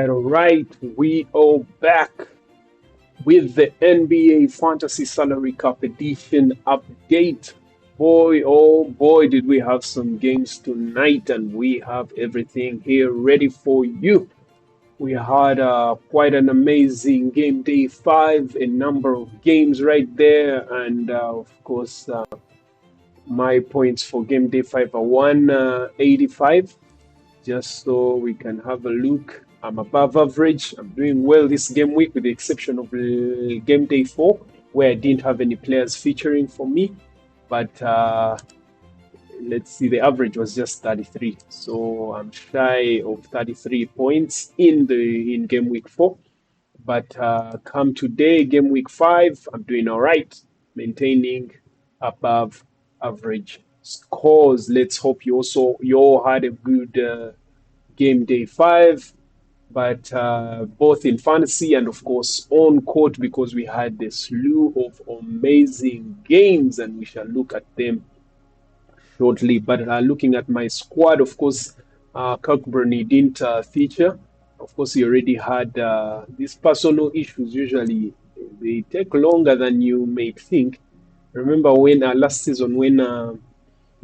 All right. We are back with the NBA Fantasy Salary Cap Edition update. Boy, oh boy, did we have some games tonight, and we have everything here ready for you. We had quite an amazing game day 5, a number of games right there, and of course, my points for game day 5 are 185. Just so we can have a look. I'm above average. I'm doing well this game week with the exception of game day 4 where I didn't have any players featuring for me. But let's see, the average was just 33. So I'm shy of 33 points in game week 4. But come today, game week 5, I'm doing all right, maintaining above average scores. Let's hope you all had a good game day 5, but both in fantasy and of course on court, because we had a slew of amazing games and we shall look at them shortly. But looking at my squad, of course, Kirkbrony didn't feature. Of course, he already had these personal issues. Usually they take longer than you may think. Remember when last season when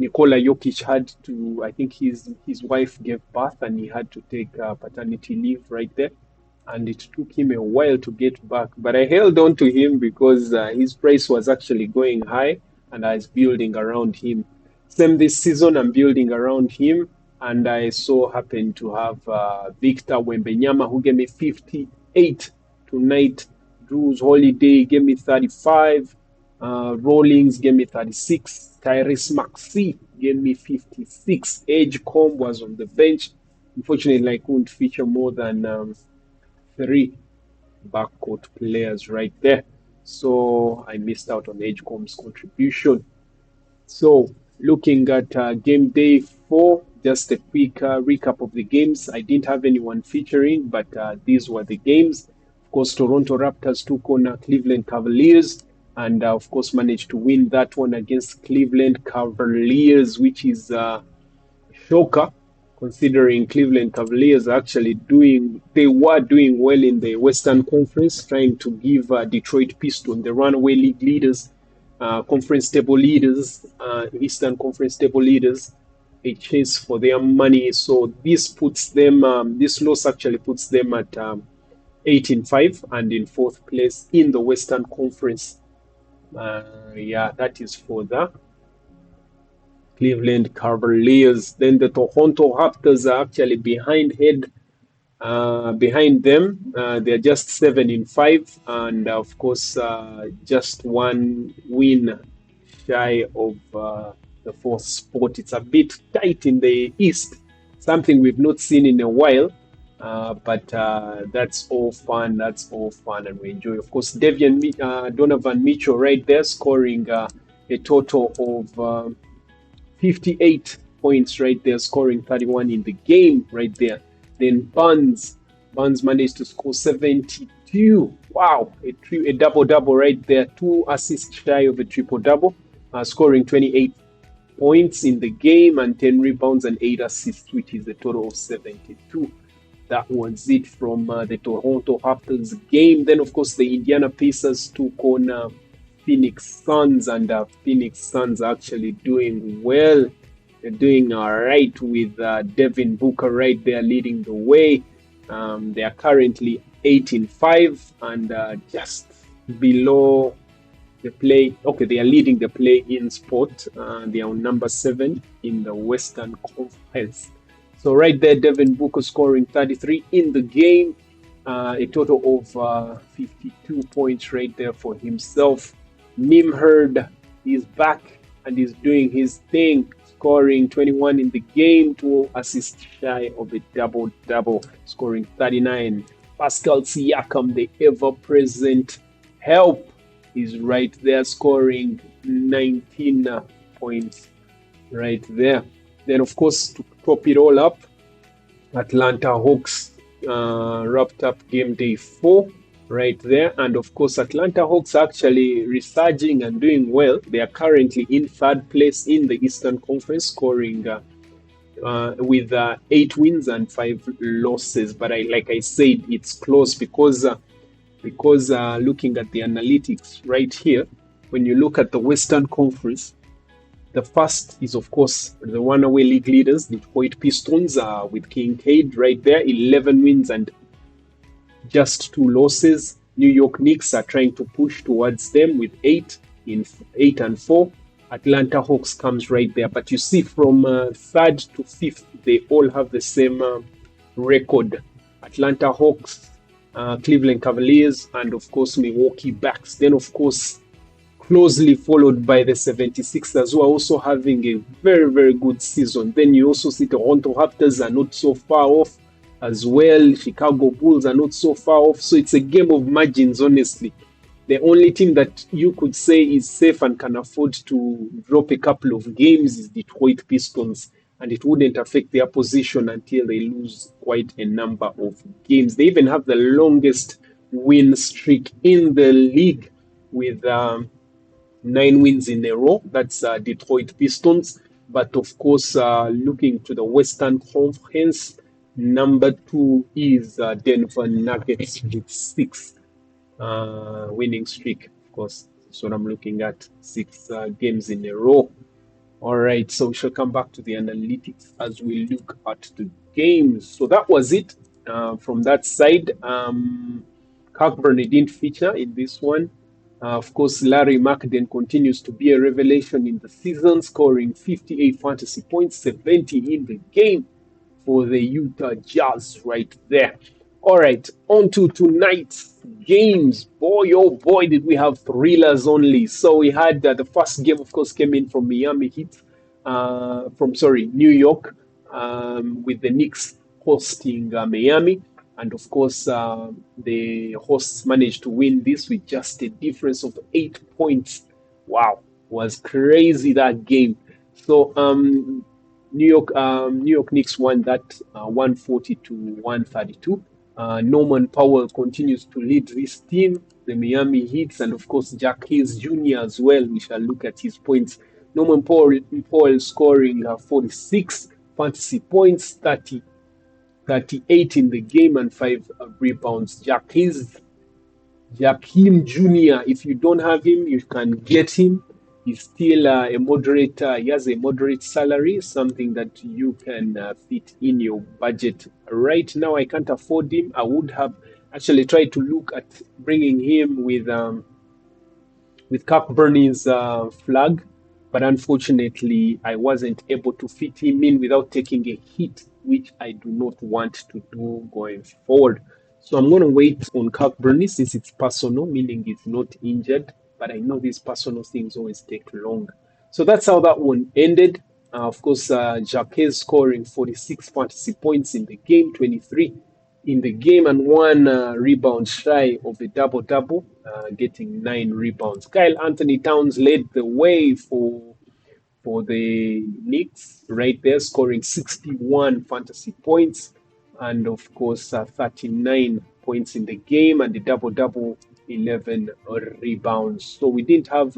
Nikola Jokic had to, I think his wife gave birth and he had to take paternity leave right there. And it took him a while to get back. But I held on to him because his price was actually going high and I was building around him. Same this season, I'm building around him. And I so happened to have Victor Wembanyama, who gave me 58 tonight. Drew's Holiday gave me 35. Rawlings gave me 36. Tyrese Maxey gave me 56. Edgecombe was on the bench. Unfortunately, I couldn't feature more than 3 backcourt players right there. So I missed out on Edgecombe's contribution. So looking at game day 4, just a quick recap of the games. I didn't have anyone featuring, but these were the games. Of course, Toronto Raptors took on Cleveland Cavaliers. And of course, managed to win that one against Cleveland Cavaliers, which is a shocker, considering Cleveland Cavaliers are actually they were doing well in the Western Conference, trying to give Detroit Pistons, the runaway league leaders, conference table leaders, Eastern Conference table leaders, a chase for their money. So this puts them, this loss actually puts them at 8-5 and in 4th place in the Western Conference. That is for the Cleveland Cavaliers. Then the Toronto Raptors are actually behind them. They're just 7-5, and of course, just 1 win shy of the 4th spot. It's a bit tight in the East, something we've not seen in a while. But that's all fun. And we enjoy. Of course, Donovan Mitchell right there scoring a total of 58 points right there, scoring 31 in the game right there. Then Barnes managed to score 72. Wow, a double-double right there. 2 assists shy of a triple-double, scoring 28 points in the game and 10 rebounds and 8 assists, which is a total of 72. That was it from the Toronto Raptors game. Then, of course, the Indiana Pacers took on Phoenix Suns, and Phoenix Suns are actually doing well. They're doing all right with Devin Booker right there leading the way. They are currently 8-5 and just below the play. Okay, they are leading the play-in spot. They are on number 7 in the Western Conference. So right there, Devin Booker scoring 33 in the game, a total of 52 points right there for himself. Nimherd is back and he's doing his thing, scoring 21 in the game, 2 assists shy of a double-double, scoring 39. Pascal Siakam, the ever-present help, is right there, scoring 19 points right there. Then, of course, to top it all up, Atlanta Hawks wrapped up game day 4 right there. And of course, Atlanta Hawks actually resurging and doing well. They are currently in 3rd place in the Eastern Conference, scoring with 8 wins and 5 losses. But like I said, it's close because looking at the analytics right here, when you look at the Western Conference, the first is, of course, the runaway league leaders, the Detroit Pistons, with Cade right there, 11 wins and just 2 losses. New York Knicks are trying to push towards them with 8 and 4. Atlanta Hawks comes right there. But you see, from 3rd to 5th, they all have the same record. Atlanta Hawks, Cleveland Cavaliers, and of course, Milwaukee Bucks. Then, of course, closely followed by the 76ers, who are also having a very, very good season. Then you also see Toronto Raptors are not so far off as well. Chicago Bulls are not so far off. So it's a game of margins, honestly. The only team that you could say is safe and can afford to drop a couple of games is Detroit Pistons. And it wouldn't affect their position until they lose quite a number of games. They even have the longest win streak in the league with 9 wins in a row. That's Detroit Pistons. But of course, looking to the Western Conference, number 2 is Denver Nuggets with 6 winning streak. Of course, that's what I'm looking at, 6 games in a row. All right, so we shall come back to the analytics as we look at the games. So that was it from that side. Cockburn didn't feature in this one. Of course, Larry Markden continues to be a revelation in the season, scoring 58 fantasy points, 70 in the game for the Utah Jazz right there. All right, on to tonight's games. Boy, oh boy, did we have thrillers only. So we had the first game, of course, came in from New York, with the Knicks hosting Miami. And of course, the hosts managed to win this with just a difference of 8 points. Wow, was crazy that game. So New York Knicks won that 140 to 132. Norman Powell continues to lead this team, the Miami Heat, and of course Jack Hayes Jr. as well. We shall look at his points. Norman Powell scoring 46 fantasy points, 38 in the game, and 5 rebounds. Jakeem Jr., if you don't have him, you can get him. He's still he has a moderate salary, something that you can fit in your budget. Right now, I can't afford him. I would have actually tried to look at bringing him with Cockburn's flag, but unfortunately, I wasn't able to fit him in without taking a hit, which I do not want to do going forward. So I'm going to wait on Cockburn since it's personal, meaning he's not injured. But I know these personal things always take long. So that's how that one ended. Of course, Jacques scoring 46 fantasy points in the game, 23 in the game, and 1 rebound shy of a double-double, getting 9 rebounds. Kyle Anthony Towns led the way for the Knicks right there, scoring 61 fantasy points, and of course 39 points in the game, and the double-double, 11 rebounds. So we didn't have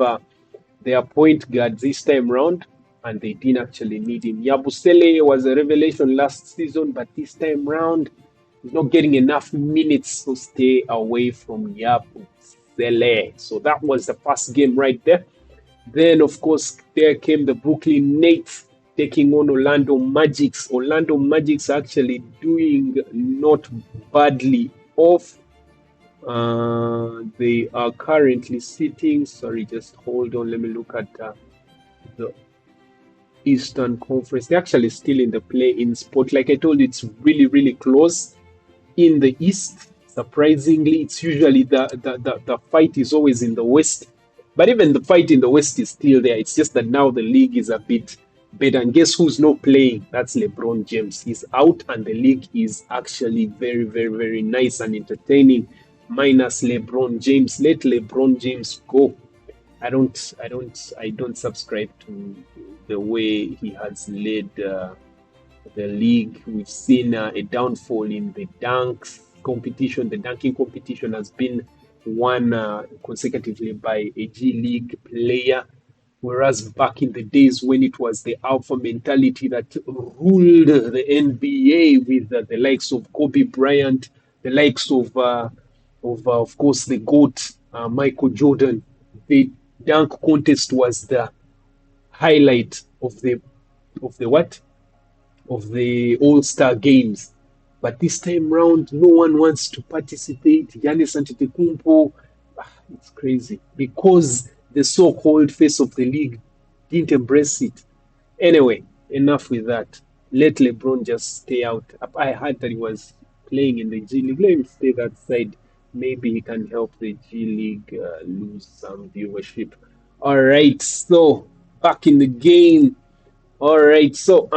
their point guard this time round, and they didn't actually need him. Yabusele was a revelation last season, but this time round, he's not getting enough minutes to stay away from Yabusele. So that was the first game right there. Then, of course, there came the Brooklyn Nets taking on Orlando Magics. Orlando Magics actually doing not badly off. They are currently sitting. Sorry, just hold on. Let me look at the Eastern Conference. They're actually still in the play-in spot. Like I told you, it's really, really close in the East. Surprisingly, it's usually the fight is always in the West. But even the fight in the West is still there. It's just that now the league is a bit better. And guess who's not playing? That's LeBron James. He's out, and the league is actually very, very, very nice and entertaining. Minus LeBron James. Let LeBron James go. I don't subscribe to the way he has led the league. We've seen a downfall in the dunks competition. The dunking competition has been won consecutively by a G League player, whereas back in the days when it was the alpha mentality that ruled the NBA with the likes of Kobe Bryant, the likes of course the GOAT Michael Jordan, the dunk contest was the highlight of the what? Of the All-Star games. But this time round, no one wants to participate. Giannis Antetokounmpo, it's crazy because the so-called face of the league didn't embrace it. Anyway, enough with that. Let LeBron just stay out. I heard that he was playing in the G League. Let him stay that side. Maybe he can help the G League lose some viewership. All right, so back in the game. All right, so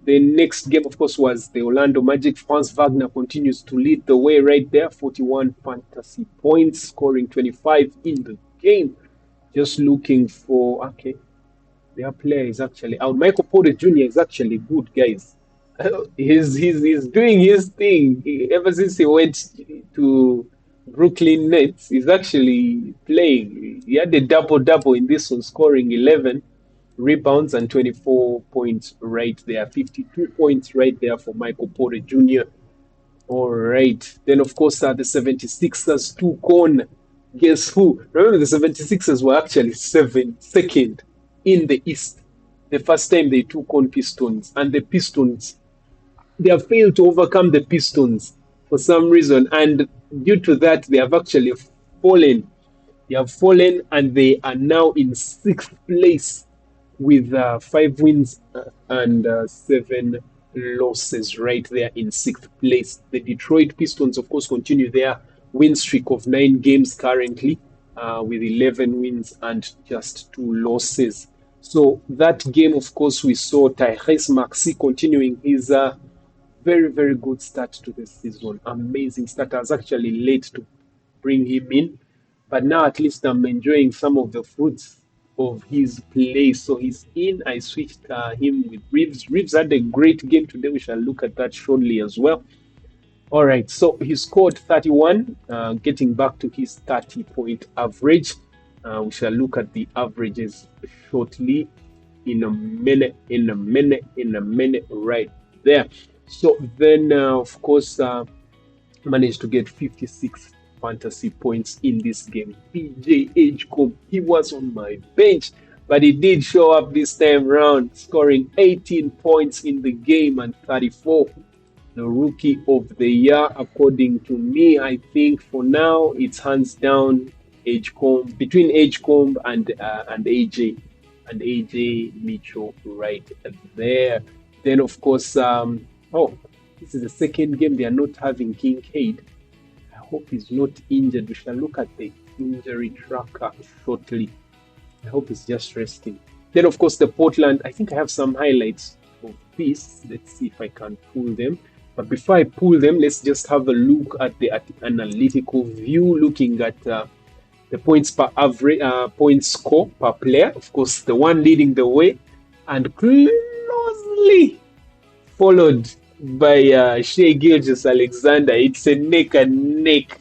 the next game, of course, was the Orlando Magic. Franz Wagner continues to lead the way right there. 41 fantasy points, scoring 25 in the game. Just looking for, okay, their player is actually out. Michael Porter Jr. is actually good, guys. He's doing his thing. Ever since he went to Brooklyn Nets, he's actually playing. He had a double-double in this one, scoring 11 rebounds and 24 points right there. 52 points right there for Michael Porter Jr. All right. Then, of course, the 76ers took on, guess who? Remember, the 76ers were actually second in the East. The first time they took on Pistons. And the Pistons, they have failed to overcome the Pistons for some reason. And due to that, they have actually fallen. They have fallen, and they are now in 6th place with 5 wins and 7 losses right there in 6th place. The Detroit Pistons, of course, continue their win streak of 9 games currently with 11 wins and just 2 losses. So that game, of course, we saw Tyrese Maxey continuing his very, very good start to the season. Amazing start. I was actually late to bring him in, but now at least I'm enjoying some of the fruits of his play. So he's in. I switched him with Reeves. Reeves had a great game today. We shall look at that shortly as well. All right, so he scored 31, getting back to his 30-point average. We shall look at the averages shortly in a minute right there. So then, of course, managed to get 56 fantasy points in this game. PJ Edgecombe, he was on my bench, but he did show up this time round, scoring 18 points in the game and 34. The rookie of the year, according to me. I think for now it's hands down Edgecombe, between Edgecombe and AJ Mitchell right there. Then of course, this is the second game they are not having King Cade. I hope he's not injured. We shall look at the injury tracker shortly. I hope he's just resting. Then, of course, the Portland. I think I have some highlights of this. Let's see if I can pull them. But before I pull them, let's just have a look at the analytical view, looking at the points per average, points score per player. Of course, the one leading the way, and closely followed by Shai Gilgeous-Alexander. It's a neck and neck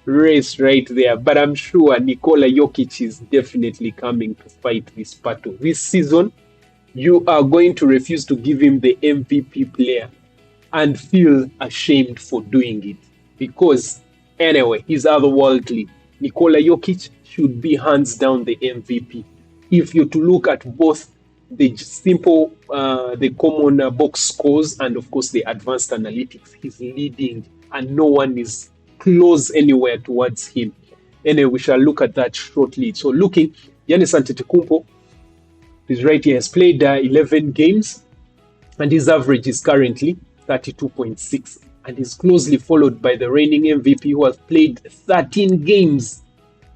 race right there. But I'm sure Nikola Jokic is definitely coming to fight this battle. This season, you are going to refuse to give him the MVP player and feel ashamed for doing it. Because, anyway, he's otherworldly. Nikola Jokic should be hands down the MVP. If you're to look at both the simple, the common box scores and, of course, the advanced analytics, he's leading and no one is close anywhere towards him. Anyway, we shall look at that shortly. So looking, Giannis Antetokounmpo is right here. He has played 11 games and his average is currently 32.6, and is closely followed by the reigning MVP who has played 13 games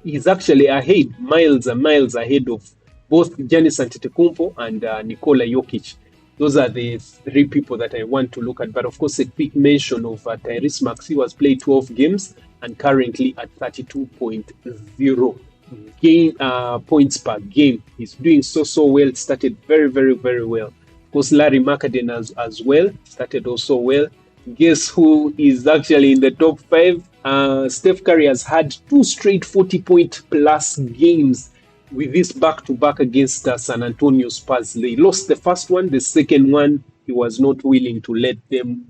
he's actually ahead, miles and miles ahead of both Giannis Antetokounmpo and Nikola Jokic. Those are the three people that I want to look at. But of course, a quick mention of Tyrese Maxey, who has played 12 games and currently at 32.0 points per game. He's doing so well. Started very well. Of course, Larry Markkanen as well started also well. Guess who is actually in the top 5? Steph Curry has had 2 straight 40-point plus games with this back-to-back against San Antonio Spurs. They lost the first one. The second one, he was not willing to let them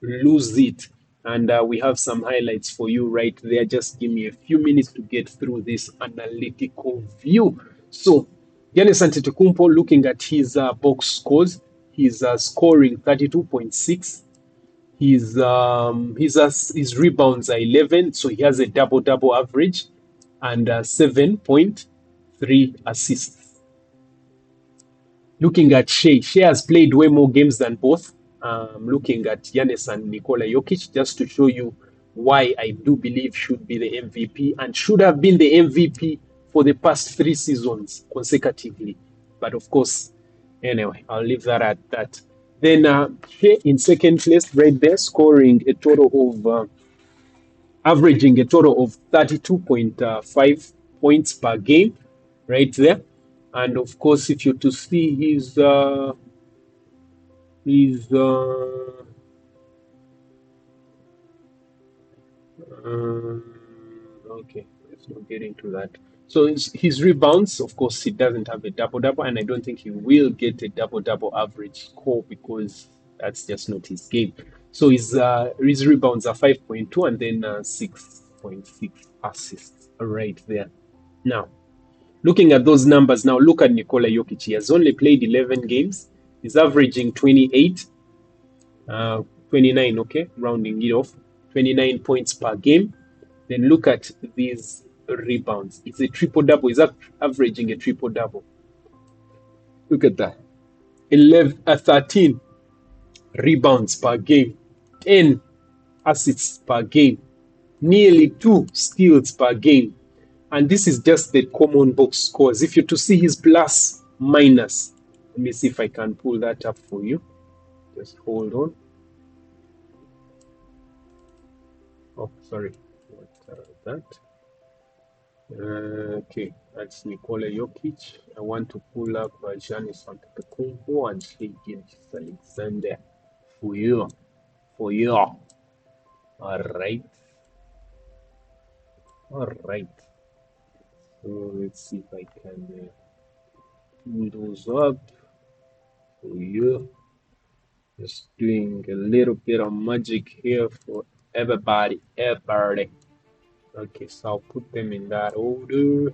lose it. And we have some highlights for you right there. Just give me a few minutes to get through this analytical view. So, Giannis Antetokounmpo, looking at his box scores, he's scoring 32.6. His rebounds are 11, so he has a double-double average and 7.3 assists. Looking at Shea has played way more games than both. Looking at Giannis and Nikola Jokic, just to show you why I do believe should be the MVP and should have been the MVP for the past 3 seasons consecutively. But of course, anyway, I'll leave that at that. Then Shea in second place right there, scoring a total of, averaging a total of 32.5 points per game right there. And of course, if you're to see his okay, let's not get into that. So his rebounds, of course, he doesn't have a double-double, and I don't think he will get a double-double average score because that's just not his game. So his rebounds are 5.2 and then 6.6 assists right there. Now, looking at those numbers, now look at Nikola Jokic. He has only played 11 games. He's averaging 29, okay, rounding it off, 29 points per game. Then look at these rebounds. It's a triple-double. He's averaging a triple-double. Look at that. 13 rebounds per game, 10 assists per game, nearly 2 steals per game. And this is just the common box scores. If you're to see his plus minus, let me see if I can pull that up for you. Just hold on. Oh, sorry. What that? Okay, that's Nikola Jokic. I want to pull up Giannis Antetokounmpo and Shai Gilgeous-Alexander for you. All right. So let's see if I can pull those up for you. Just doing a little bit of magic here for everybody. Okay, so I'll put them in that order.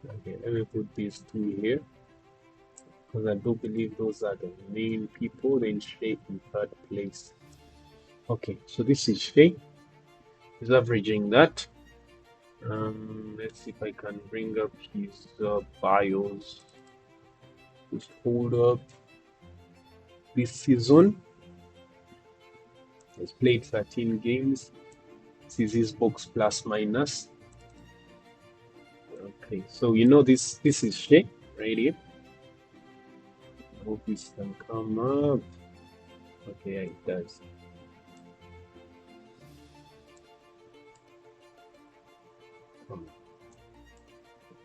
Okay, let me put these 2 here because I do believe those are the main people. Then Shea in 3rd place. Okay, so this is Shea. He's averaging that. Let's see if I can bring up his bios. Just hold up. This season, he's played 13 games. This is his box plus minus. Okay, so you know this is Shea right here. I hope this can come up. Okay, yeah, it does.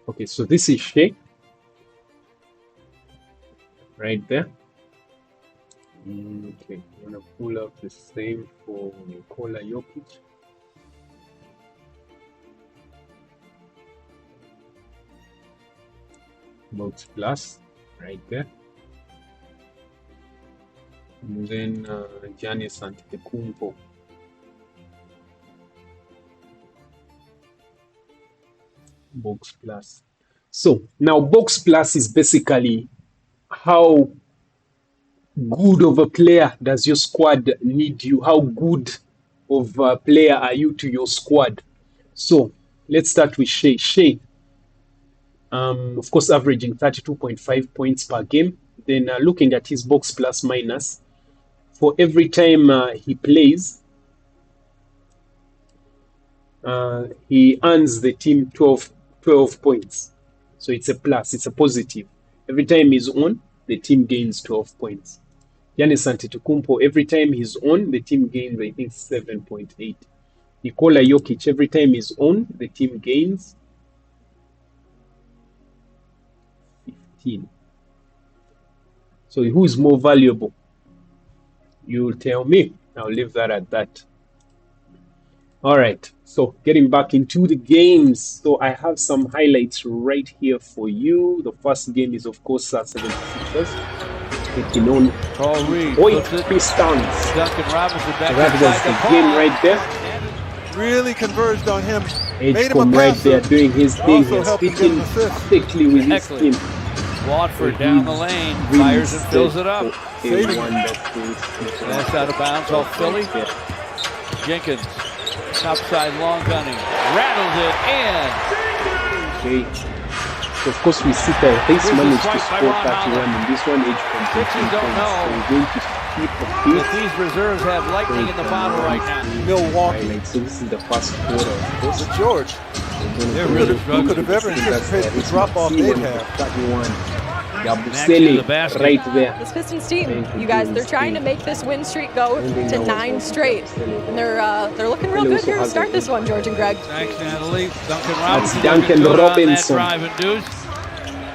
Okay, so this is Shea right there. Okay, I'm gonna pull up the same for Nikola Jokic. Box plus right there. And then Giannis Antetokounmpo. Box plus. So now box plus is basically how good of a player does your squad need you? How good of a player are you to your squad? So let's start with Shea. Shea, of course, averaging 32.5 points per game. Then looking at his box plus minus, for every time he plays, he earns the team 12 points. So it's a plus, it's a positive. Every time he's on, the team gains 12 points. Giannis Antetokounmpo, every time he's on, the team gains, I think, 7.8. Nikola Jokic, every time he's on, the team gains 15. So who is more valuable? You'll tell me. I'll leave that at that. All right, so getting back into the games. So I have some highlights right here for you. The first game is, of course, 76ers taking on Pistons. Duncan Robinson back That's the game right there. Really converged on him. Edgecombe right there doing his thing. He's fitting perfectly with his team. Watford down the lane, fires and fills it up. That's out of bounds off Philly. Jenkins, top side long gunning, rattles it in. Okay. So of course we see that Hayes managed to score 31 in this one. Pitchers don't know that these reserves have lightning in the bottle right now. Milwaukee. So this is the first quarter, of course. But George, they're really who could have ever anticipated the drop-off they'd have? 31. Yabusele right there. This Pistons team, you guys, they're trying to make this win streak go to 9 straight. And they're looking real good here to start this one, George and Greg. Thanks, Natalie. That's Duncan Robinson. Drive and deuce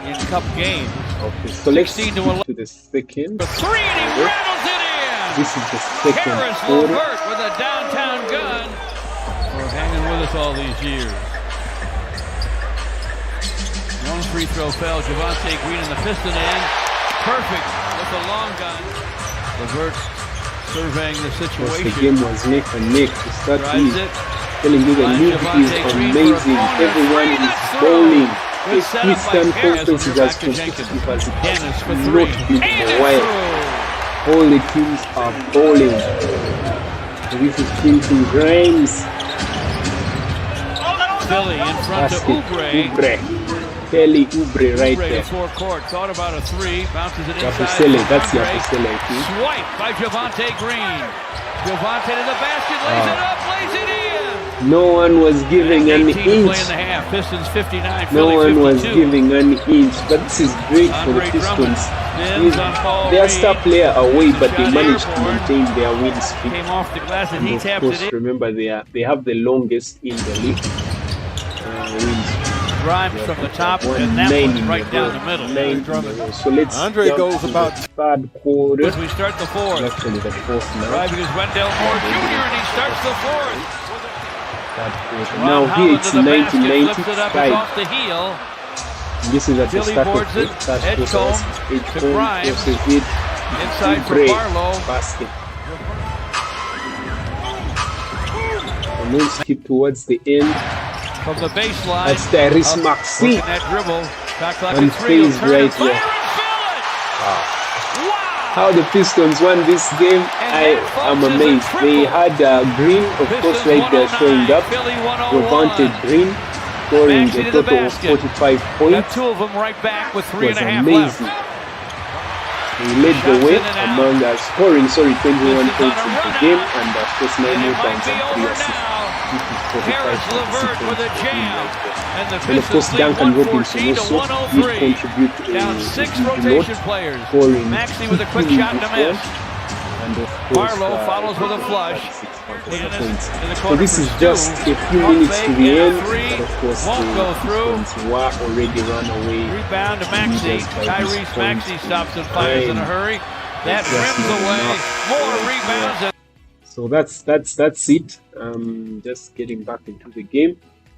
in cup game. Okay, so let's skip to the second. The three, and he rattles it in. This is the second Harris quarter. Levert with a downtown gun. For hanging with us all these years. One free throw fell. Javonte Green in the piston end. Perfect with the long gun. Levert surveying the situation. The game was neck and neck to start with. It. Telling you the league is amazing. Everyone is bowling. Eastern Conference is as competitive as it has not been in a while. All the teams are bowling. So this is Quentin Grimes. Philly in front to Oubre. Kelly Oubre right Oubre there. to forecourt. Thought about a three. Bounces it inside. Yabusele, that's Yabusele, I think. Swipe by Javonte Green. Javonte to the basket. Lays it up. Lays it in. No one was giving an inch. Play in the half. Pistons 59. No Philly one 52. was giving an inch. But this is great for the Pistons. Their star player away, but they managed to maintain their win streak. Came off the glass and he Of tapped course, it in. remember they have the longest in the league. Wins. Grimes from the top, and that one's right down the middle. So let's Andre goes about third quarter. As we start the fourth. Actually, the fourth now. Driving is Wendell Moore Jr. and he starts the fourth. Now here it's 1990 It's off the heel. This is at the Philly start of boards the it. third Edgecombe quarter. to Grimes. Forces it. Inside for Oubre, Barlow. basket. And then skip towards the end. From the baseline. That's Tyrese Maxey. Working that dribble. Shot clock And at 3. He'll phase turn right and fire there. and fill it. Wow. How the Pistons won this game, I am amazed. They had Green, of course, right there showing up. Javonte Green scoring a total of 45 Got points. two of them right back with It was 3.5 left. amazing. He led the way among scoring 21 points in the game, and of course 9 rebounds and 3 assists. Harris Levert with a jam. And the And of course Pistons lead Duncan Robinson 114 to also 103. did contribute Down 6 rotation players. scoring Maxey with a quick 15 shot to this miss. one. And of course, Barlow follows with a flush. points. In the So corner this for is Stu. just a few Pump minutes to fake the and a end, three. but of course Won't go through. Pistons were already run away. Rebound to Maxey. Leaders by Tyrese this Maxey point. stops and fires in a hurry. That Just rims not away. enough. More rebounds. And So that's it. Just getting back into the game.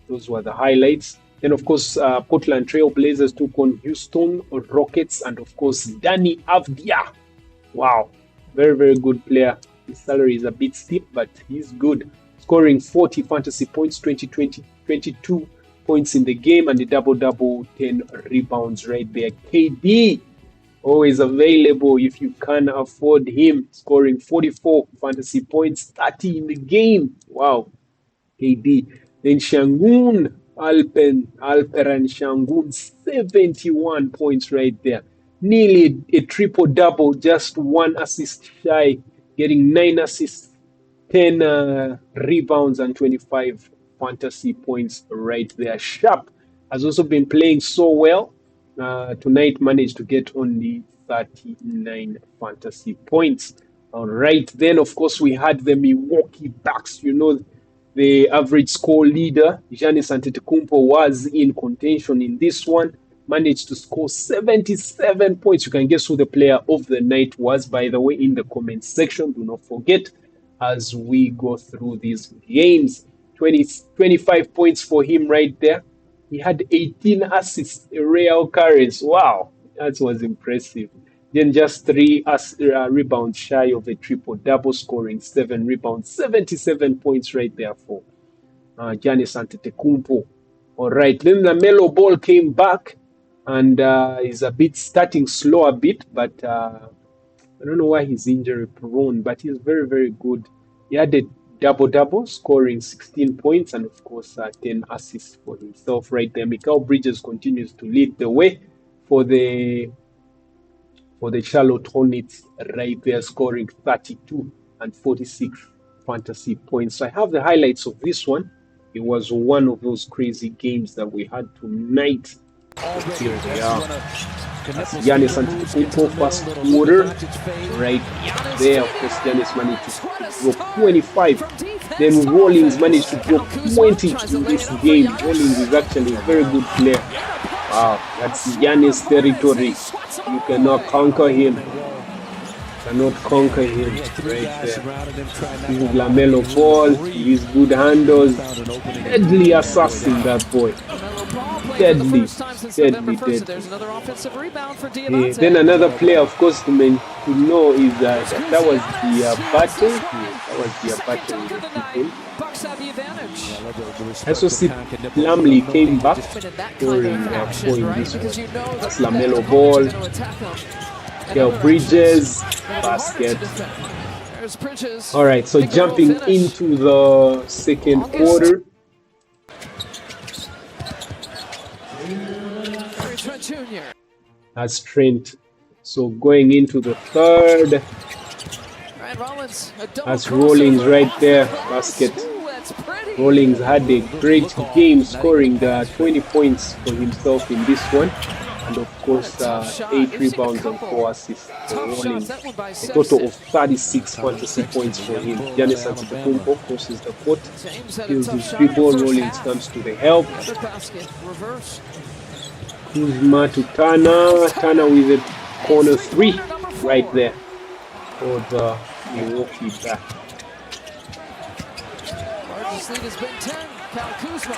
Those were the highlights. Then of course Portland Trail Blazers took on Houston Rockets, and of course Danny Avdia. Wow, very good player. His salary is a bit steep, but he's good. Scoring 40 fantasy points, 22 points in the game, and a double-double, 10 rebounds right there. KD, always available if you can afford him, scoring 44 fantasy points, 30 in the game. Wow, KD. Then Shangun, Alperen Shangun, 71 points right there. Nearly a triple-double, just 1 assist shy, getting 9 assists, 10 rebounds, and 25 fantasy points right there. Sharp has also been playing so well. Tonight managed to get only 39 fantasy points. All right, then of course we had the Milwaukee Bucks. You know, the average score leader, Giannis Antetokounmpo, was in contention in this one. Managed to score 77 points. You can guess who the player of the night was, by the way, in the comment section. Do not forget as we go through these games. 25 points for him right there. He had 18 assists, a rare occurrence. Wow, that was impressive. Then just 3 rebounds shy of a triple-double, scoring 7 rebounds, 77 points right there for Giannis Antetokounmpo. All right, then the LaMelo Ball came back and is a bit starting slow a bit, but I don't know why he's injury prone, but he's very, very good. He had a double-double, scoring 16 points and, of course, 10 assists for himself right there. Mikal Bridges continues to lead the way for the Charlotte Hornets right there, scoring 32 and 46 fantasy points. So I have the highlights of this one. It was one of those crazy games that we had tonight. Here they are. That's Giannis Antetokounmpo first quarter right there. Of course, Giannis managed to drop 25. Then Rollins managed to drop 20 in this game. Rollins is actually a very good player. Wow, that's Giannis territory. You cannot conquer him. Cannot conquer him right there. This is LaMelo Ball. His good handles. Deadly assassin, that boy. Deadly. Then another player, of course, to know is that was the battle. That was the battle. I also see Plumlee came back during point this one. That's LaMelo Ball. Mikal Bridges, basket. Alright, so jumping into the second quarter. That's Trent. So going into the third. That's Rollins right there, basket. Rollins had a great game, scoring 20 points for himself in this one. And of course, 8 rebounds and 4 assists for Rollins. A total of 36 fantasy points for him. Giannis Antetokounmpo crosses the court, kills his dribble. Rollins comes to the help. Kuzma to Turner. Turner with a corner 3 right there for the Milwaukee Bucks. Largest lead has been 10. Cal Kuzma.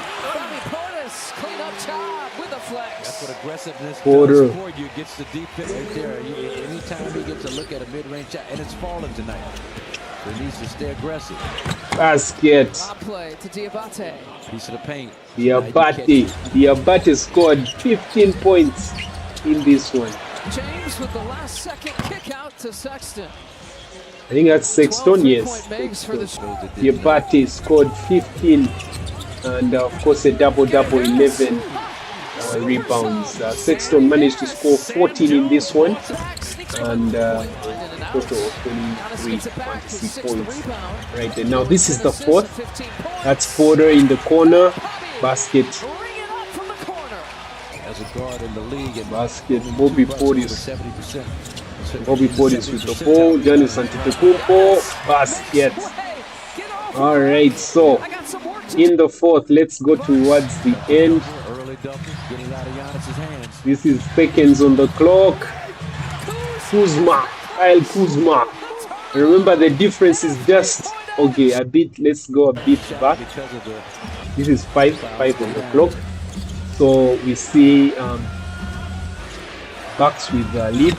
Clean up job with a flex. That's what aggressiveness does for you. Gets the defense right there. Anytime he gets a look at a mid-range shot, and it's falling tonight. So he needs to stay aggressive. Basket. Play to Diabate. Piece of the paint. Diabate scored 15 points in this one. James with the last second kick out to Sexton. I think that's Sexton, yes. Diabate scored 15. And of course a double-double, 11 rebounds. Sexton managed to score 14 in this one, and a total of 23 fantasy points right there. Now this is the fourth. That's Porter in the corner, basket. As a guard in the league, and basket. Bobby Portis. Bobby Portis with the ball. Giannis Antetokounmpo, basket. All right, so in the fourth, let's go towards the end. This is seconds on the clock. Kuzma, Kyle Kuzma. Remember, the difference is just okay. A bit. Let's go a bit back. This is 5 on the clock. So we see Bucks with the lead.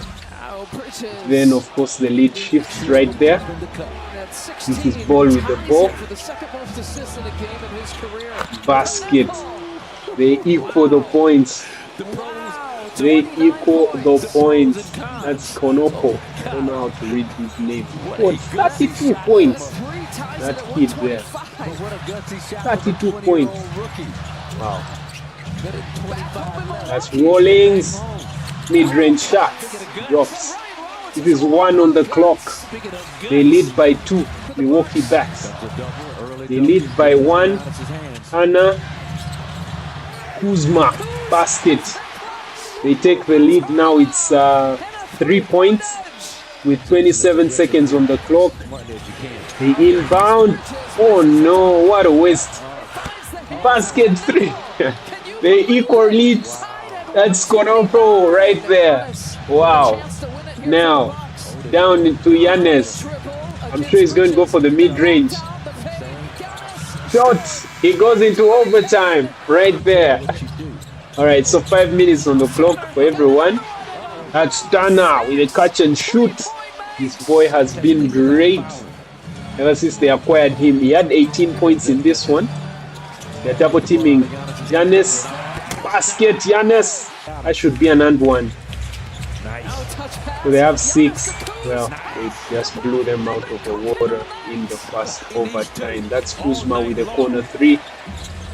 Then, of course, the lead shifts right there. This is Ball with the ball. Basket. They equal the points. They equal the points. That's Konoko. I don't know how to read his name. Oh, 32 points. That kid there. 32 points. Wow. That's Rollins. Mid-range shot. Drops. This is 1 on the clock. They lead by 2. Milwaukee Bucks. They lead by one. Anna Kuzma basket. They take the lead now. It's 3 points with 27 seconds on the clock. They inbound. Oh no, what a waste. Basket 3. They equal lead. That's Konopro right there. Wow. Now, down to Giannis. I'm sure he's going to go for the mid-range. Shot. He goes into overtime right there. All right, so 5 minutes on the clock for everyone. That's Turner with a catch and shoot. This boy has been great ever since they acquired him. He had 18 points in this one. They're double teaming Giannis. Basket, Giannis. That should be an and one. So they have 6. Well, they just blew them out of the water in the first overtime. That's Kuzma with a corner 3.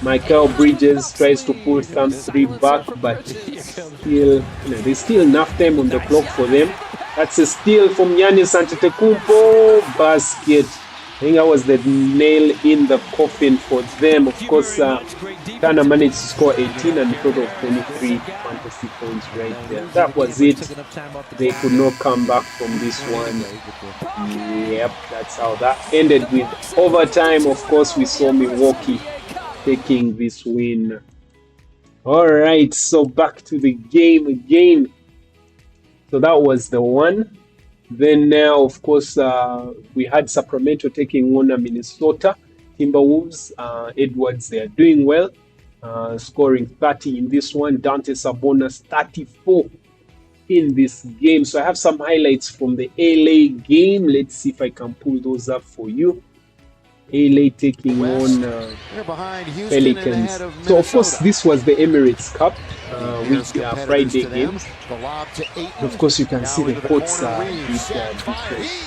Michael Bridges tries to pull thumb 3 back, but still, there's still enough time on the clock for them. That's a steal from Giannis Antetokounmpo. Basket. I think that was the nail in the coffin for them. Of course, Turner managed to score 18 and a total of 23 fantasy points right there. That was it. They could not come back from this one. Yep, that's how that ended with overtime. Of course, we saw Milwaukee taking this win. All right, so back to the game again. So that was the one. Then now, of course, we had Sacramento taking on Minnesota Timberwolves. Edwards, they are doing well, scoring 30 in this one. Dante Sabonis 34 in this game. So I have some highlights from the LA game. Let's see if I can pull those up for you. LA taking on Pelicans. So of course this was the Emirates Cup, which Friday games. Of course you can see the courts different.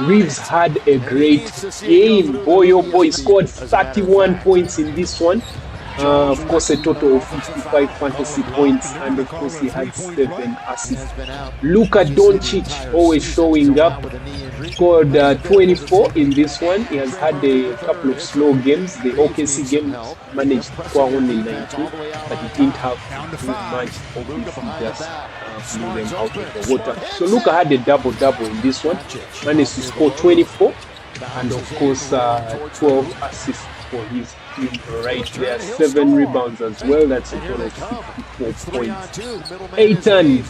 Reeves had a great game. Boy oh boy, scored 31 points in this one. Of course a total of 55 fantasy points, and of course he had 7 assists. Luka Doncic always showing up, scored 24 in this one. He has had a couple of slow games. The OKC game managed to score only 19, but he didn't have too much. Obviously just blew them out of the water. So Luka had a double-double in this one, managed to score 24, and of course 12 assists for his team right there. 7 rebounds as well. That's a total of 64 points. Ayton,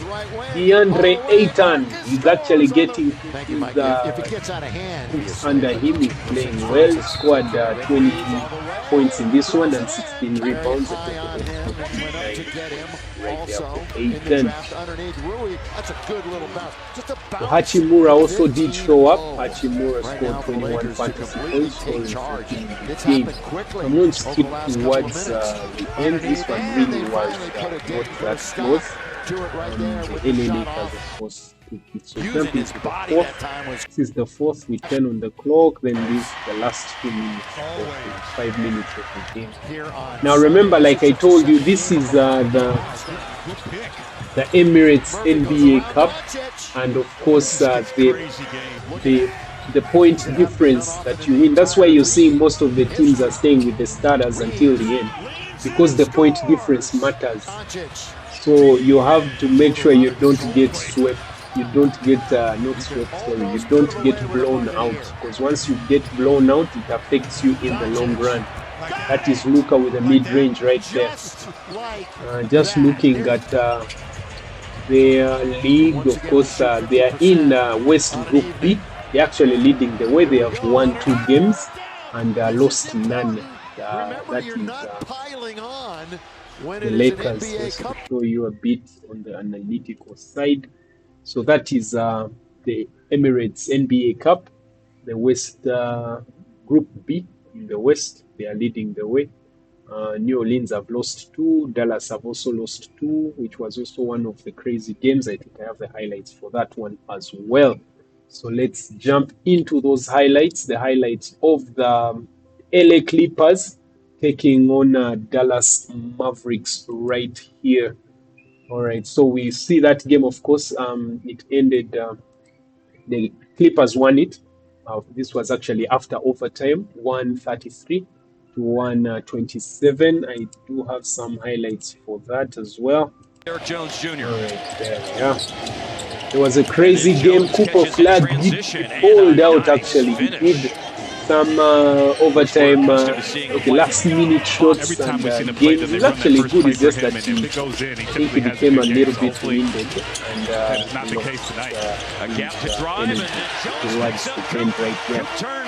DeAndre Ayton, he's actually getting his under him. He's playing well. Scored 20 points in this one and 16 rebounds. Right there for Ayton. Hachimura also did show up. Hachimura scored 21 fantasy points in the game. I'm going to skip towards the end. This one really was not that close. The LA Lakers, of course, took it. So jump into the fourth. This is the fourth with 10 on the clock. Then this is the last 2 minutes, 5 minutes of the game. Now remember, like I told you, this is the Emirates NBA Cup, and of course the point difference that you win. That's why you're seeing most of the teams are staying with the starters until the end, because the point difference matters. So you have to make sure you don't get swept. You don't get not swept. Sorry, you don't get blown out, because once you get blown out, it affects you in the long run. That is Luka with a mid-range right there. Just looking at their league, of course, they are in West Group B. They're actually leading the way. They have won 2 games and lost none. That is the Lakers. Just to show you a bit on the analytical side. So that is the Emirates NBA Cup, the West Group B in the West. They are leading the way. New Orleans have lost 2. Dallas have also lost 2, which was also one of the crazy games. I think I have the highlights for that one as well. So let's jump into those highlights. The highlights of the LA Clippers taking on Dallas Mavericks right here. All right, so we see that game, of course, it ended, the Clippers won it This was actually after overtime, 133 to 127. I do have some highlights for that as well. Eric Jones Jr. All right, there we are. It was a crazy game. Cooper Flag did hold out actually. He did some overtime, last minute shots and game. It was actually good. It's just that I think he became a little bit winded. And not the case tonight. A gap to drive and towards the end right there.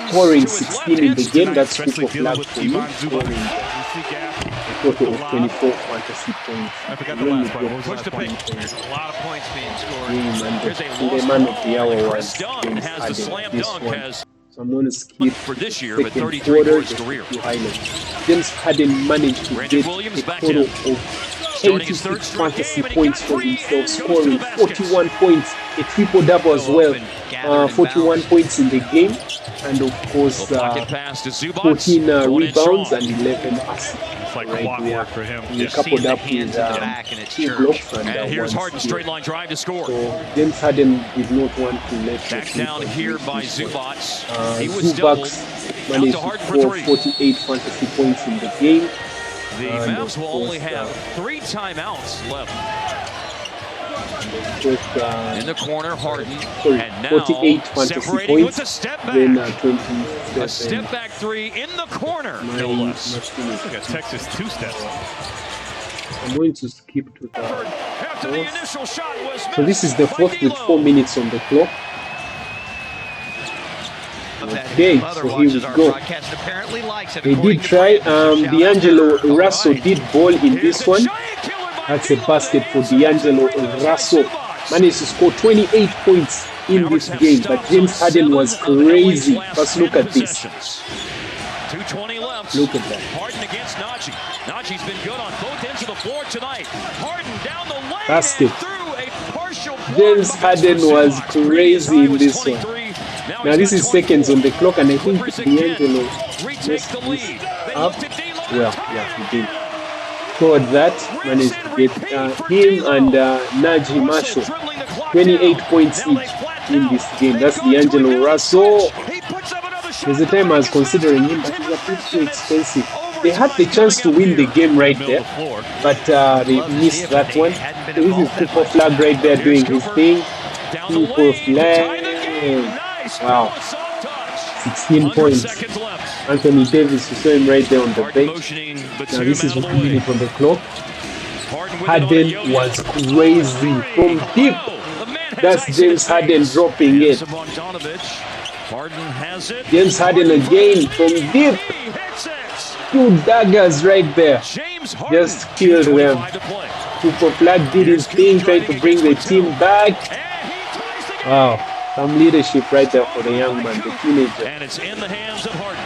Scoring 16 in the game. That's Cooper Flag for you. Scoring a total of 24 fantasy points. I forgot the last part. Push the pace. A lot of points being scored. The man of the hour was James has the slam dunk has. So I'm going to skip for this year, but 33 for his career. James Harden managed to get a total of 86 fantasy points for himself, scoring 41 points, a triple-double as well, 41 points in the game, and of course 14 rebounds and 11 assists. It's like clockwork for him. A couple up with 2 blocks and here's Harden, one straight line drive to score. So James Harden did not want to let back down here by Zubac. He was Zubac managed to score 48 fantasy points in the game. The Mavs will only have 3 timeouts left. In the corner, Harden. And now 48 fantasy points. With a step back. Then a step back 3 in the corner. No less. Look at Texas 2-step. I'm going to skip to the After the initial shot was so this is the fourth with 4 minutes on the clock. Okay, so here we go. They did try. D'Angelo Russell did ball in this one. That's a basket for D'Angelo Russell. Managed to score 28 points in this game, but James Harden was crazy. Let's look at this. 2:20 left. Look at that. Harden against Najee. Najee's been good on both ends of the floor tonight. Harden down the lane. Basket. Through a partial James Harden was crazy in this one. Now this is seconds on the clock, and I think D'Angelo messed this up. Well, yeah, he did. Scored that, managed to get him and Najee Marshall 28 points each in this game. That's D'Angelo Russell. There's a time I was considering him, but he's a bit too expensive. They had the chance to win the game right there, but they missed that one. So this is Cooper Flag right there doing his thing. Cooper Flag. Wow. 16 points. Anthony Davis, you saw him right there on the bench. Now this is 1 minute on the clock. Harden was crazy from deep. That's James Harden dropping it. James Harden again from deep. 2 daggers right there. Just killed them. Cooper Flag did his thing, tried to bring the team back. Wow. Some leadership right there for the young man, the teenager. And it's in the hands of Harden.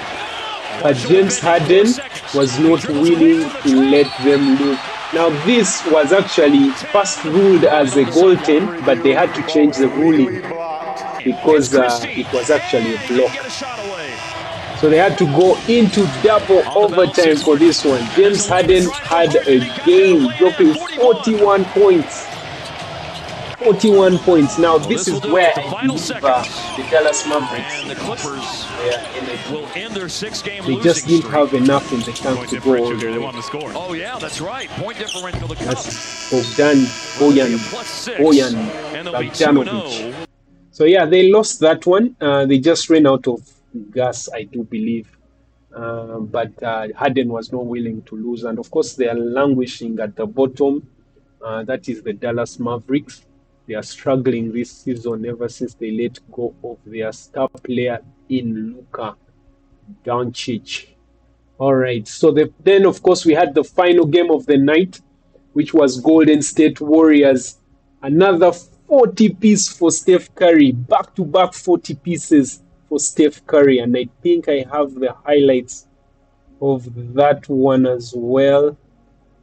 But James Harden was not willing to let them lose. Now this was actually first ruled as a goaltend, but they had to change the ruling because it was actually a block. So they had to go into double overtime for this one. James Harden had a game, dropping 41 points. 41 points. Now this is where I believe the Dallas Mavericks and the Clippers will end their 6-game they just didn't have enough in the tank to go all the They way. want to score. Oh yeah, that's right. Point differential to That's Bogdanovic. So yeah, they lost that one. They just ran out of gas, I do believe. But Harden was not willing to lose. And of course, they are languishing at the bottom. That is the Dallas Mavericks. They are struggling this season ever since they let go of their star player in Luka Doncic. All right. So then, of course, we had the final game of the night, which was Golden State Warriors. Another 40 piece for Steph Curry. Back-to-back 40 pieces for Steph Curry. And I think I have the highlights of that one as well.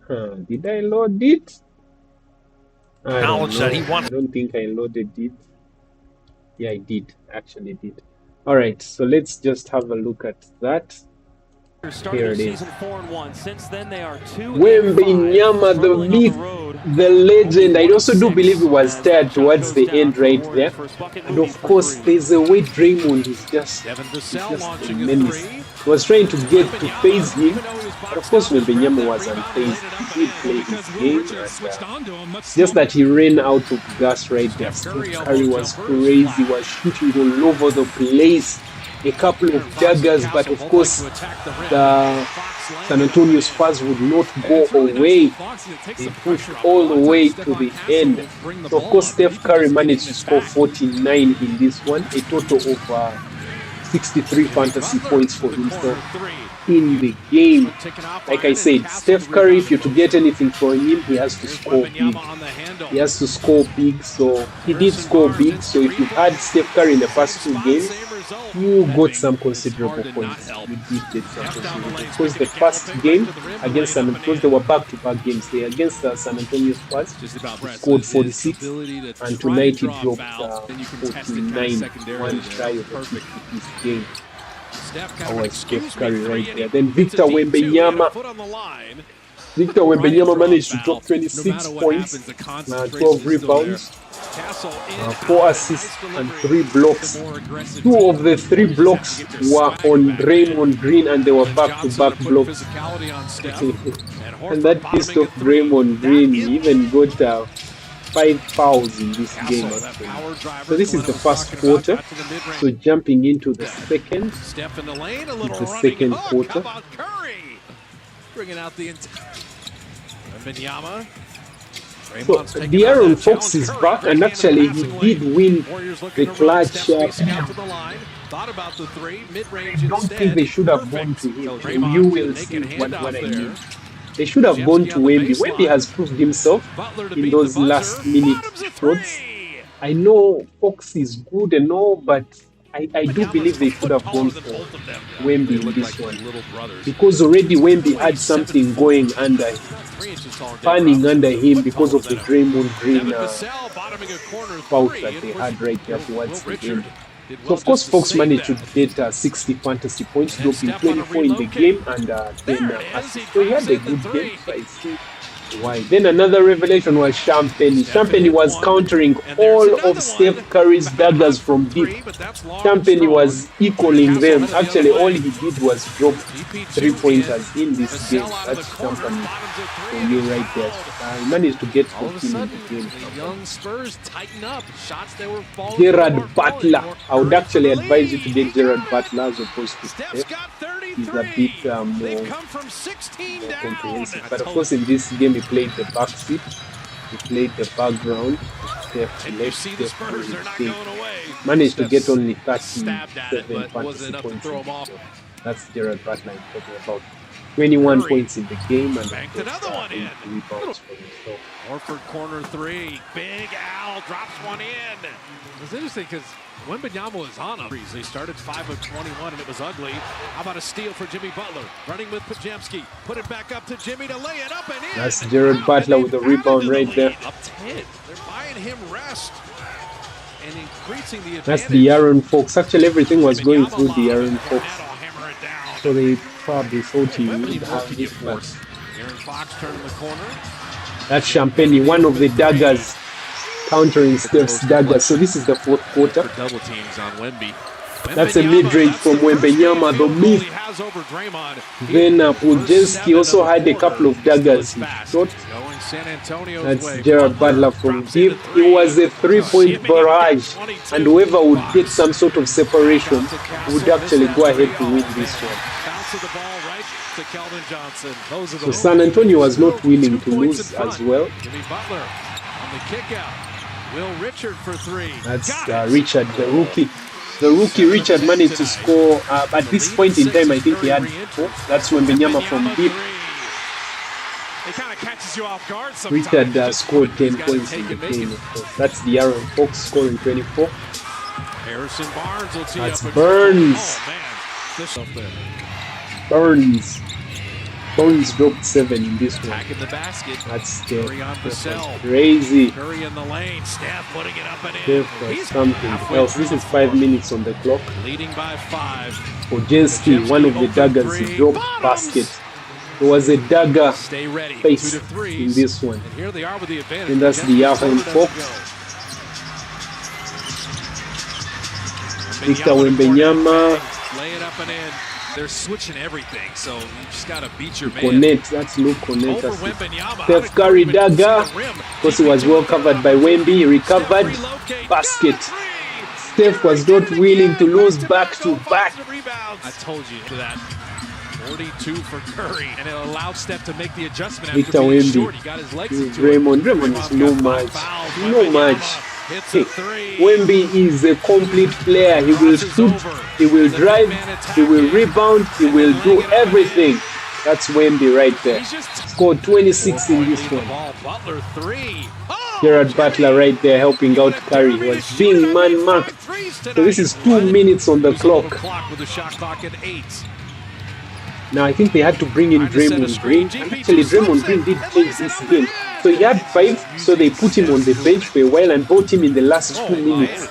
Did I load it? I don't think I loaded it. Yeah, I did. Actually did. All right, so let's just have a look at that. Here it is. Since then, they are 2-5. Wembenyama, the myth, the legend. I also do believe he was tired towards the end right there. And of course, there's a way Draymond is just a menace. He was trying to get to phase him, but of course Wembanyama was unfazed. He did play his game, and just that he ran out of gas right there. Steph Curry was crazy, was shooting all over the place. A couple of daggers, but of course the San Antonio Spurs would not go away. They pushed all the way to the end. So of course Steph Curry managed to score 49 in this one, a total of 63 fantasy points for himself in the game. Like I said, Steph Curry, if you're to get anything from him, he has to score big. He has to score big, so he did score big. So if you've had Steph Curry in the past 2 games, you got some considerable points. You did get some considerable. Because the first game against San Antonio, they were back-to-back games. They against San Antonio Spurs, he scored 46, and tonight he dropped 49, one shy of a 50 this game. Our Steph Curry right there. Then Victor Wembanyama managed to drop 26 points, 12 rebounds, 4 assists and 3 blocks. 2 of the 3 blocks were on Draymond Green, and they were back-to-back blocks. And that pissed off Draymond Green. He even got 5 fouls in this game actually. So this is the first quarter. So jumping into the second, the second quarter. So De'Aaron Fox is back, and actually he did win the clutch. I don't think they should have gone to him. You will see what I mean. They should have gone to Wemby. Wemby has proved himself in those last minute shots. I know Fox is good and all, but I do believe they should have gone for Wemby in this one. Because already Wemby had something going under him, panning under him because of the Draymond Green foul that they had right there towards the end. So of course Fox managed to get 60 fantasy points, dropping 24 in the game and 10 assists. So he had a good game, so I see why. Then another revelation was Champagne. Champagne was countering all of Steph Curry's daggers from deep. Champagne was equaling them. Actually, all he did was drop 3-pointers in this game. That's Champagne for you right there. He managed to get 14 in the game. Young Spurs tighten up. Shots they were falling. Gerard Butler. I would actually advise you to get Gerard Butler as opposed to Steph. He's a bit more comprehensive. But of course, in this game, he played the back seat. He played the background. Steph managed to get only 37 fantasy points. So that's Gerard Butler I'm talking about. 21 points in the game and another one in. Rebounds for him. So Horford corner 3. Big Al drops one in. It's interesting because Wembanyama was on him. They started 5 of 21 and it was ugly. How about a steal for Jimmy Butler? Running with Pajemski. Put it back up to Jimmy to lay it up and in. That's Gerard Butler with the rebound right there. Up 10. They're buying him rest and increasing the advantage. That's De'Aaron Fox. Actually, everything was going through De'Aaron Fox. So they probably thought he would have it, but Aaron Fox turning the corner. that's Champagne, one of the daggers countering Steph's daggers. So this is the fourth quarter. Double teams on Wemby. That's a mid-range from Wembanyama, the myth. Then Pujelski also had a couple of daggers he shot. That's Gerard Butler from deep. It was a 3-point barrage, and whoever would get some sort of separation would actually go ahead to win this one. So San Antonio was not willing to lose as well. Jimmy Butler on the kick out. Will Richard for 3. That's Richard, the rookie. The rookie Richard managed to score at this point in time. I think he had 4. That's Wembanyama from deep. It kind of catches you off guard sometimes. Richard scored 10 points in the game. That's De'Aaron Fox scoring 24. Harrison Barnes will tee That's up Burns. Oh, man. Burns dropped 7 in this one. Back in the basket. That's Curry on Vassell. crazy. Curry in the lane. Steph putting it up and in. Steph was something else. This is 5 minutes on the clock. Leading by 5. Pujelski, one of the daggers, he dropped basket. There was a dagger Stay ready. face 2 to 3 in this one. And here they are with the advantage. And that's the Harden Fox. Victor Wembanyama. Lay it up and in. They're switching everything, so you just got to beat your man. Connect, that's no connect. Over Wembanyama. Steph Curry dagger, because he was well covered by Wemby, recovered, basket. Steph was not willing to lose back to back. I told you that. 42 for Curry, and it allowed Steph to make the adjustment Victor after being Wemby. short. He got his legs into Draymond is no match. No match. Hey, Wemby is a complete player. He will shoot, he will drive, he will rebound, he will do everything. That's Wemby right there. Scored 26 in this one. Gerard Butler right there helping out Curry. He was being man-marked. So this is 2 minutes on the clock. Now I think they had to bring in Draymond Green. Actually, Draymond Green did change this game. So he had 5, so they put him on the bench for a while and brought him in the last 2 minutes.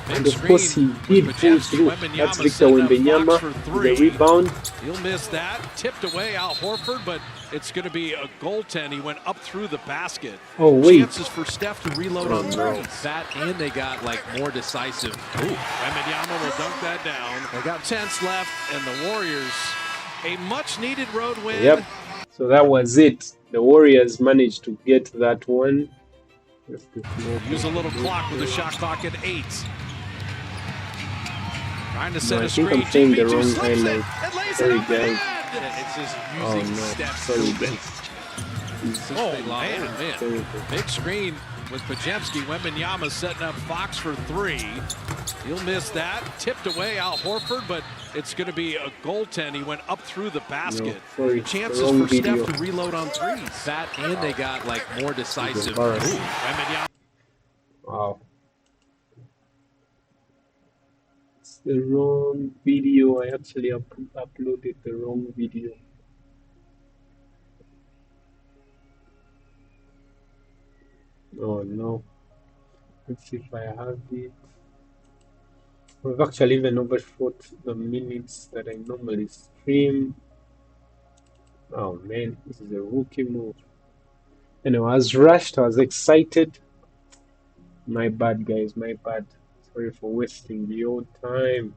And of course he did pull through. That's Victor Wembanyama with the rebound. He'll miss that. Tipped away Al Horford, but it's going to be a goaltend. He went up through the basket. Oh wait. Chances for Steph to reload on threes. That and they got like more decisive. Wembanyama will dunk that down. They got 10s left, and the Warriors, a much-needed road win. Yep. So that was it. The Warriors managed to get that one. Use a little clock with the shot clock at 8. Trying to set I a think screen. I'm saying the GB2 wrong slips it highlight. and lays Sorry, it up and guys. in. It's just Oh using no, Steph's sorry movement. guys. Man. Big screen with Pajemski. Wembanyama setting up Fox for 3. He'll miss that. Tipped away Al Horford, but it's going to be a goaltend. He went up through the basket. No, sorry, Chances wrong for video. Steph to reload on threes. That and they got like more decisive. Wembanyama. Wow. It's the wrong video. I actually uploaded the wrong video. Oh no. Let's see if I have it. We've actually even overshot the minutes that I normally stream. Oh man, this is a rookie move. Anyway, I was rushed, I was excited. My bad, guys, my bad. Sorry for wasting your time.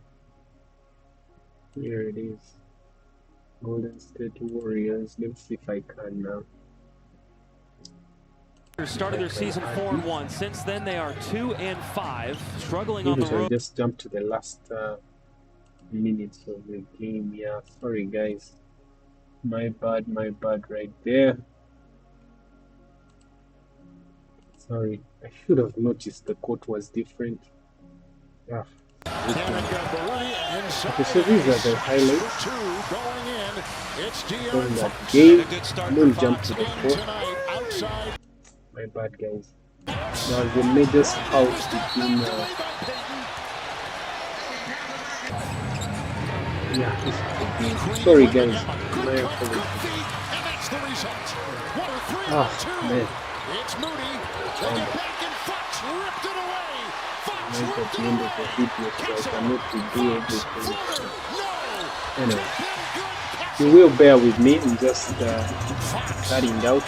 Here it is. Golden State Warriors. Let's see if I can now. Started their season 4-1. Since then, they are 2-5, struggling on the I road. just jumped to the last minutes of the game. Yeah, sorry guys. My bad right there. Sorry, I should have noticed the court was different. Yeah. Okay, so these are the highlights from that game. Don't jump to the court. My bad, guys. Now the major house between sorry guys. My apologies. Oh man. Right at the end of the video, so I cannot do everything. Anyway, you will bear with me. I'm just cutting out.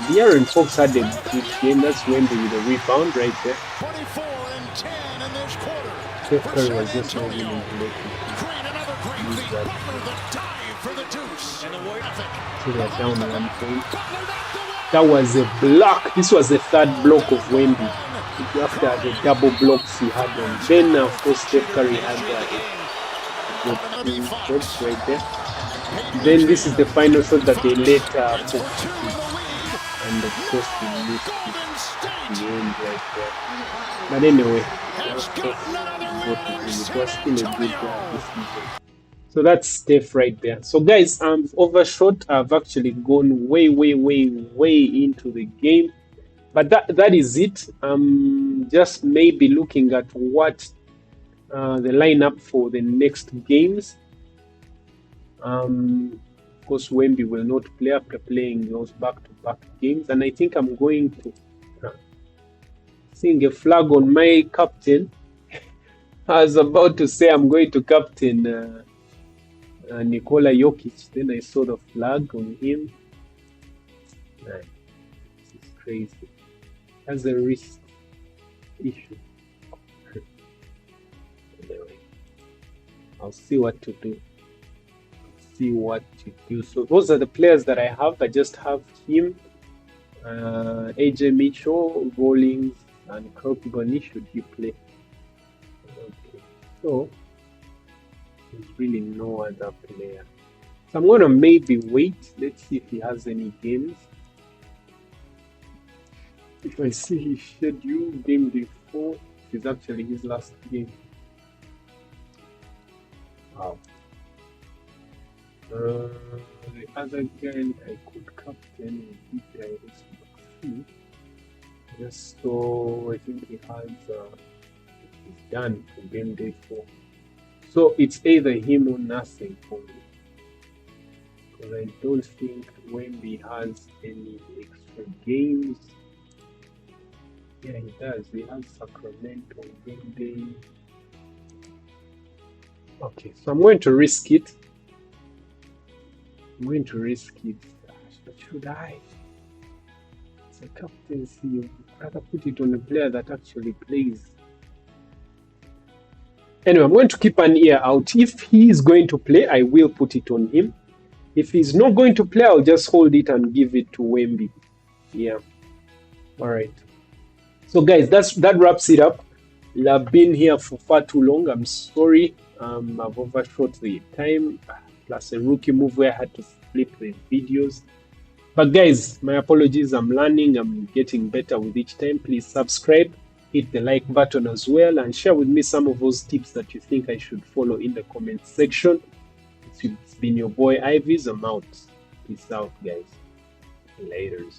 The Aaron Fox had a good game. That's Wemby with a rebound right there. Steph Curry was just not willing to let it use that. So they're down 1 point. That was a block. This was the third block of Wemby. After the double blocks he had on. Then of course Steph Curry had the shots right there. Then this is the final shot that they let Fox. And of course he missed the end right there. But anyway, it was still a good decision. So that's Steph right there. So guys, overshot. I've actually gone way into the game. But that is it. Just maybe looking at what the lineup for the next games. Of course, Wemby will not play after playing those back-to-back games, and I think I'm going to sing a flag on my captain. I was about to say I'm going to captain Nikola Jokic. Then I saw the flag on him. Man, this is crazy. Has a wrist issue. Anyway, I'll see what to do. So those are the players that I have. I just have him, AJ Mitchell, Rollins, and Kirkgubani. Should he play? Okay, so there's really no other player. So I'm gonna maybe wait. Let's see if he has any games. If I see his schedule, game day 4 is actually his last game. Wow. The other guy I could captain would be Maxi. Just so I think he has he's done for game day 4. So it's either him or nothing for me. Because I don't think Wemby has any extra games. Yeah, he does. He has Sacramento game day. Okay, so I'm going to risk it. But should I? It's a captaincy. I'd rather put it on a player that actually plays. Anyway, I'm going to keep an ear out. If he is going to play, I will put it on him. If he's not going to play, I'll just hold it and give it to Wemby. Yeah. All right. So guys, that wraps it up. I've been here for far too long. I'm sorry. I've overshot the time. Plus a rookie move where I had to flip the videos. But guys, my apologies. I'm learning. I'm getting better with each time. Please subscribe, hit the like button as well, and share with me some of those tips that you think I should follow in the comment section. It's been your boy Ivies. I'm out. Peace out, guys. Laters.